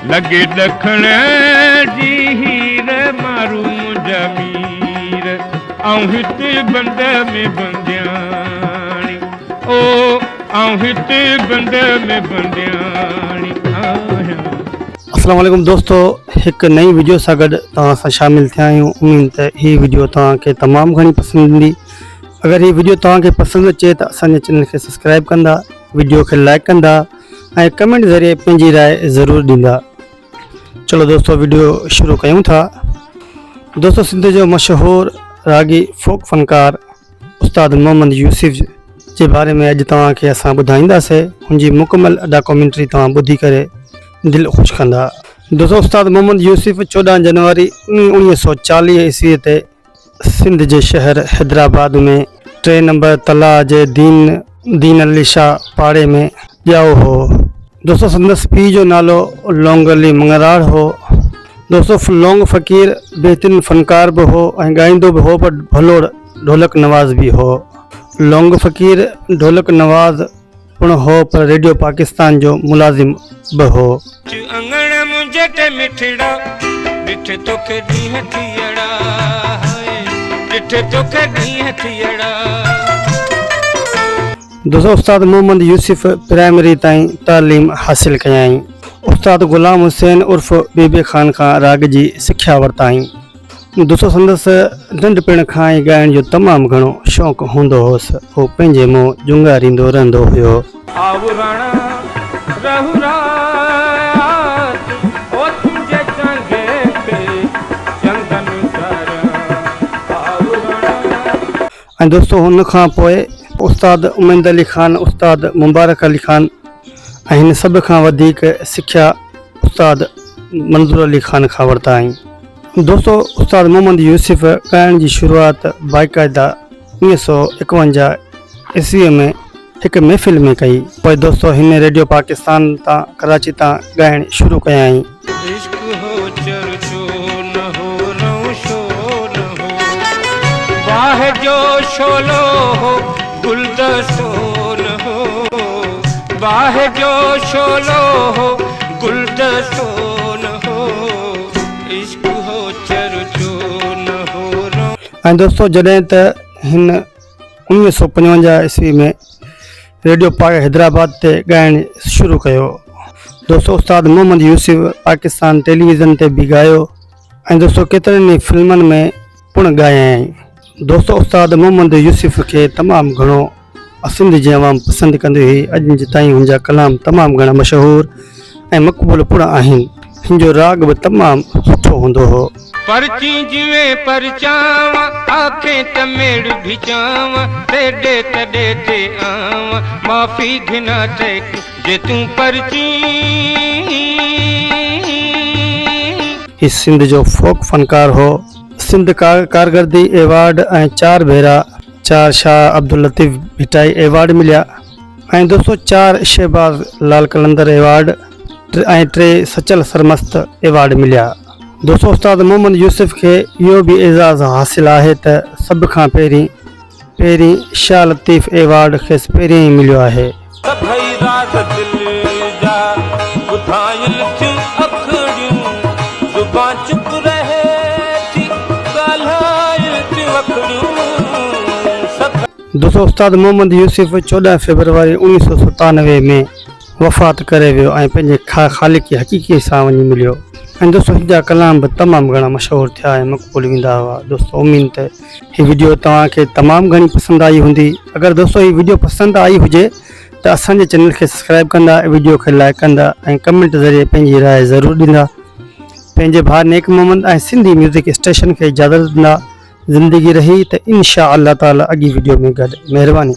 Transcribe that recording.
लगे दखण जी हीर मारू मुंहिंजा मीर आऊं हिते बंद में बंदियाणी ओ आऊं हिते बंद में बंदियाणी आहियां। अस्सलाम वालेकुम दोस्तों, एक नई वीडियो सां गॾु तव्हां सां शामिल थिया आहियूं। उम्मीद त हीअ वीडियो तव्हांखे तमामु घणी पसंदि ईंदी। अगर ये वीडियो तव्हांखे पसंदि अचे त असांजे चैनल खे सब्सक्राइब कंदा, वीडियो खे लाइक कंदा ऐं कमेंट ज़रिए पंहिंजी राय ज़रूरु ॾींदा। चलो दोस्तों वीडियो शुरू कयूं था। दोस्तों सिंध जो मशहूर रागी फोक फनकार उस्ताद मोहम्मद यूसुफ जे बारे में अॼु तव्हांखे असां ॿुधाईंदासीं। हुनजी मुकमल डॉक्यूमेंट्री तव्हां ॿुधी करे दिल ख़ुशि कंदा। दोस्तों उस्ताद मोहम्मद यूसुफ 14 जनवरी 1940 ईस्वी ते सिंध जे शहर हैदराबाद में 3 नंबर तला जे दीन अली शाह पाड़े में ॼाओ हो। दोस्तों संदसि पीउ जो नालो लौंग अली मंगराड़ हो। दोस्तों लौंग फ़कीर बेहतरीन फ़नकार भी हो ऐं ॻाईंदो बि हो, पर भलो ढोलक नवाज़ भी हो। लौंग फ़कीर ढोलक नवाज़ पिण हो, पर रेडियो पाकिस्तान जो मुलाजिम भी हो। दोस्तों उस्ताद मोहम्मद यूसुफ प्राइमरी ताईं तालीम हासिल कयाई। उस्ताद गुलाम हुसैन उर्फ बीबी खान खां राग जी सिख्या वरिताई। दोस्तों संदसि नंढपिण खां ई ॻाइण जो तमामु घणो शौक़ु हूंदो होसि। हू पंहिंजे मुंहुं जुंगारींदो रहंदो हुयो। ऐं दोस्तों हुन खां पोइ उस्ताद उमैद अली खान, उस्ताद मुबारक अली खान ऐं हिन सभ खां वधीक सिख्या उस्ताद मंज़ूर अली खान खां वरिताई। दोस्तों उस्ताद मोहम्मद यूसुफ ॻाइण जी शुरूआत बाक़ाइदा 1951 ईस्वी में हिकु महफ़िल में कई। पोइ दोस्तों हिन रेडियो पाकिस्तान तां कराची तां ॻाइण शुरू कयाई। जो शोलो हो गुलदस्तो न हो, बाह जो शोलो हो गुलदस्तो न हो, इश्क हो चर्चो न हो। ऐं दोस्तों जॾहिं त हिन 1955 ईस्वी में रेडियो हैदराबाद ते ॻाइण शुरू कयो। दोस्तों उस्ताद मोहम्मद यूसुफ पाकिस्तान टेलीविज़न ते बि ॻायो ऐं दोस्तों केतिरनि ई फिल्मनि में पिण ॻायाई। दोस्तों उस्ताद मोहम्मद यूसुफ के तमामु घणो सिंध जी आवाम पसंदि कंदी हुई। अॼु जे ताईं हुनजा कलाम तमामु घणा मशहूर ऐं मक़बूल पिण आहिनि। हिन जो राग बि तमामु सुठो हूंदो हो। परची जिवें परचाव आखे तमेड़ भिचाव तेडे तडे ते आव माफ़ी घिना टेक जे तूं परची। ही सिंध जो फोक फनकार हो। सिंध कारकर्दी एवार्ड ऐं 4 भेरा 4 शाह अब्दुल लतीफ़ भिटाई एवार्ड मिलिया ऐं दोस्तों 4 शहबाज लाल कलंदर एवार्ड ऐं 3 सचल सरमस्त एवार्ड मिलिया। दोस्तों उस्ताद मोहम्मद यूसुफ के इहो बि एज़ाज़ हासिल आहे त सभ खां पहिरीं शाह लतीफ़ एवार्ड खेसि पहिरीं ई मिलियो आहे। दोस्तों उस्ताद मोहम्मद यूसुफ 14 फरवरी 1997 में वफ़ात करे वियो ऐं पंहिंजे ख़ालिक खे हक़ीक़ी सां वञी मिलियो। ऐं दोस्तों हिन जा कलाम बि तमामु घणा मशहूरु थिया ऐं मक़बूल वेंदा हुआ। दोस्तों उम्मीद त हीअ वीडियो तव्हांखे तमामु घणी पसंदि आई हूंदी। अगरि दोस्तों हीअ वीडियो पसंदि आई हुजे त असांजे चैनल खे सब्सक्राइब कंदा, वीडियो खे लाइक कंदा ऐं कमेंट ज़रिए पंहिंजी राय ज़रूरु ॾींदा। पंहिंजे भाउ नेक मोहम्मद ऐं सिंधी म्यूज़िक स्टेशन खे इजाज़त ॾींदा। ज़िंदगी रही त इंशा अल्लाह ताला अॻी वीडियो में गॾु। महिरबानी।